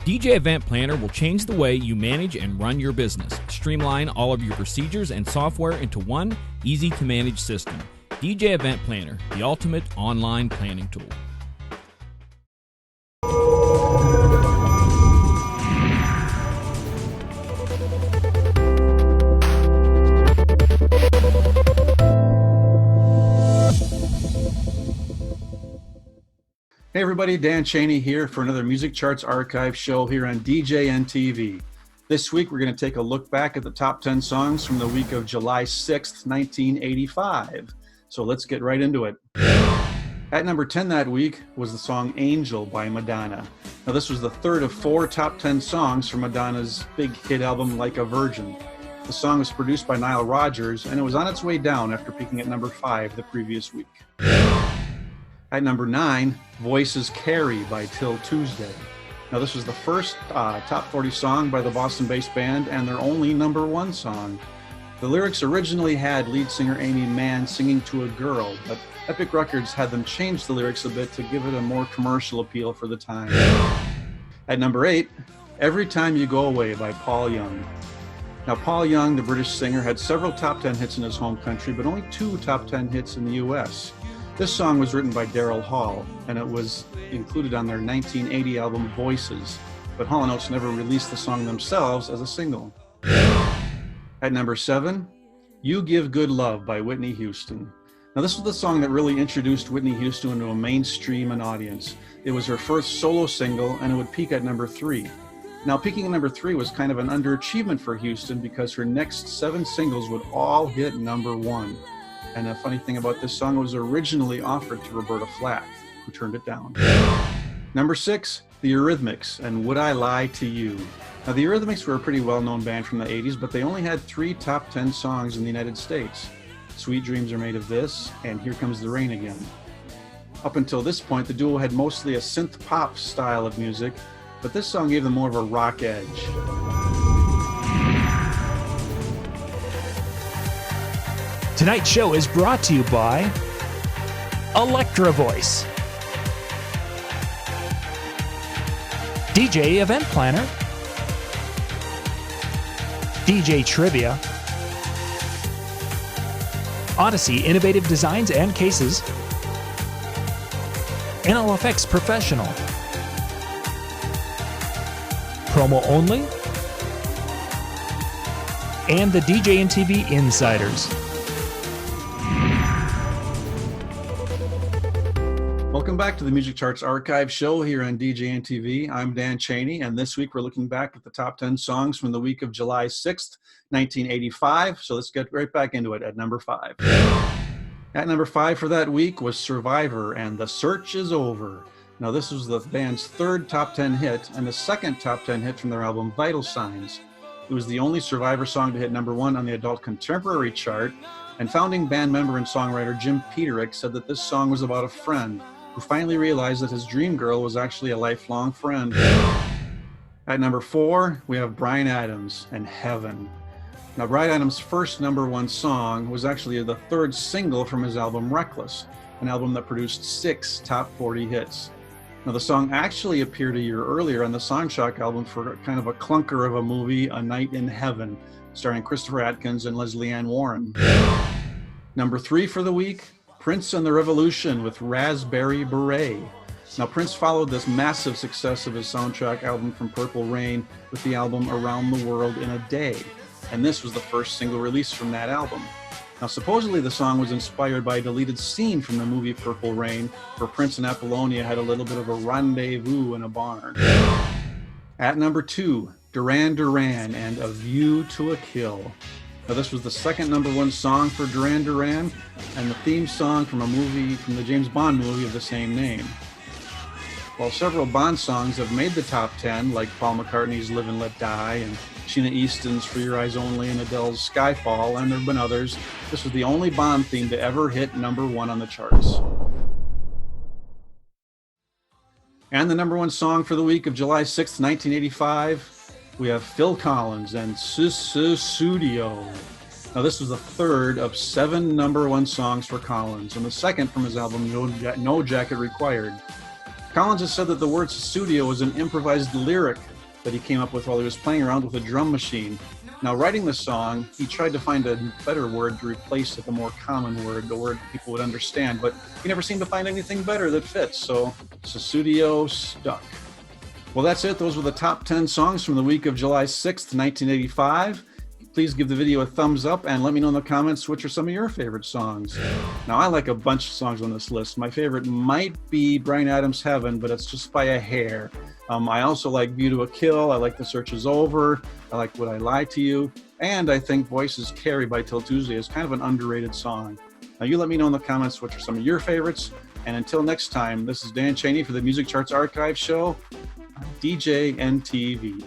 DJ Event Planner will change the way you manage and run your business. Streamline all of your procedures and software into one easy-to-manage system. DJ Event Planner, the ultimate online planning tool. Hey everybody, Dan Cheney here for another Music Charts Archive show here on DJNTV. This week we're going to take a look back at the top 10 songs from the week of July 6th, 1985. So let's get right into it. At number 10 that week was the song Angel by Madonna. Now this was the third of 4 top 10 songs from Madonna's big hit album Like a Virgin. The song was produced by Nile Rodgers and it was on its way down after peaking at number 5 the previous week. At number 9, Voices Carry by Till Tuesday. Now this was the first top 40 song by the Boston-based band and their only number 1 song. The lyrics originally had lead singer Amy Mann singing to a girl, but Epic Records had them change the lyrics a bit to give it a more commercial appeal for the time. At number 8, Every Time You Go Away by Paul Young. Now Paul Young, the British singer, had several top 10 hits in his home country, but only 2 top 10 hits in the US. This song was written by Daryl Hall, and it was included on their 1980 album Voices, but Hall & Oates never released the song themselves as a single. At number 7, You Give Good Love by Whitney Houston. Now this was the song that really introduced Whitney Houston into a mainstream and audience. It was her first solo single, and it would peak at number 3. Now peaking at number 3 was kind of an underachievement for Houston because her next 7 singles would all hit number 1. And a funny thing about this song, it was originally offered to Roberta Flack, who turned it down. Number 6, the Eurythmics and Would I Lie to You. Now the Eurythmics were a pretty well-known band from the 80s, but they only had 3 top 10 songs in the United States. Sweet Dreams Are Made of This and Here Comes the Rain Again. Up until this point, the duo had mostly a synth pop style of music, but this song gave them more of a rock edge. Tonight's show is brought to you by Electra Voice, DJ Event Planner, DJ Trivia, Odyssey Innovative Designs and Cases, NLFX Professional, Promo Only, and the DJNTV Insiders. Welcome back to the Music Charts Archive show here on DJNTV. I'm Dan Cheney, and this week we're looking back at the top 10 songs from the week of July 6th, 1985. So let's get right back into it at number 5. At number 5 for that week was Survivor and The Search Is Over. Now this was the band's 3rd top 10 hit and the 2nd top 10 hit from their album Vital Signs. It was the only Survivor song to hit number 1 on the adult contemporary chart, and founding band member and songwriter Jim Peterick said that this song was about a friend who finally realized that his dream girl was actually a lifelong friend. At number 4, we have Bryan Adams and Heaven. Now, Bryan Adams' first number 1 song was actually the 3rd single from his album Reckless, an album that produced 6 top 40 hits. Now, the song actually appeared a year earlier on the Soundtrack album for kind of a clunker of a movie, A Night in Heaven, starring Christopher Atkins and Leslie Ann Warren. Number 3 for the week, Prince and the Revolution with Raspberry Beret. Now Prince followed this massive success of his soundtrack album from Purple Rain with the album Around the World in a Day, and this was the first single released from that album. Now supposedly the song was inspired by a deleted scene from the movie Purple Rain, where Prince and Apollonia had a little bit of a rendezvous in a barn. At number 2, Duran Duran and A View to a Kill. Now this was the 2nd number 1 song for Duran Duran and the theme song from the James Bond movie of the same name. While several Bond songs have made the top 10, like Paul McCartney's Live and Let Die and Sheena Easton's For Your Eyes Only and Adele's Skyfall, and there have been others, this was the only Bond theme to ever hit number 1 on the charts. And the number 1 song for the week of July 6th, 1985, we have Phil Collins and Sussudio. Now this was the 3rd of 7 number 1 songs for Collins and the 2nd from his album No Jacket Required. Collins has said that the word Sussudio was an improvised lyric that he came up with while he was playing around with a drum machine. Now, writing the song, he tried to find a better word to replace it, the more common word, the word people would understand, but he never seemed to find anything better that fits, so Sussudio stuck. Well, that's it. Those were the top 10 songs from the week of July 6th, 1985. Please give the video a thumbs up and let me know in the comments which are some of your favorite songs. Now, I like a bunch of songs on this list. My favorite might be Bryan Adams' Heaven, but it's just by a hair. I also like View to a Kill. I like The Search Is Over. I like Would I Lie to You? And I think Voices Carry by Till Tuesday is kind of an underrated song. Now, you let me know in the comments which are some of your favorites. And until next time, this is Dan Cheney for the Music Charts Archive Show on DJNTV.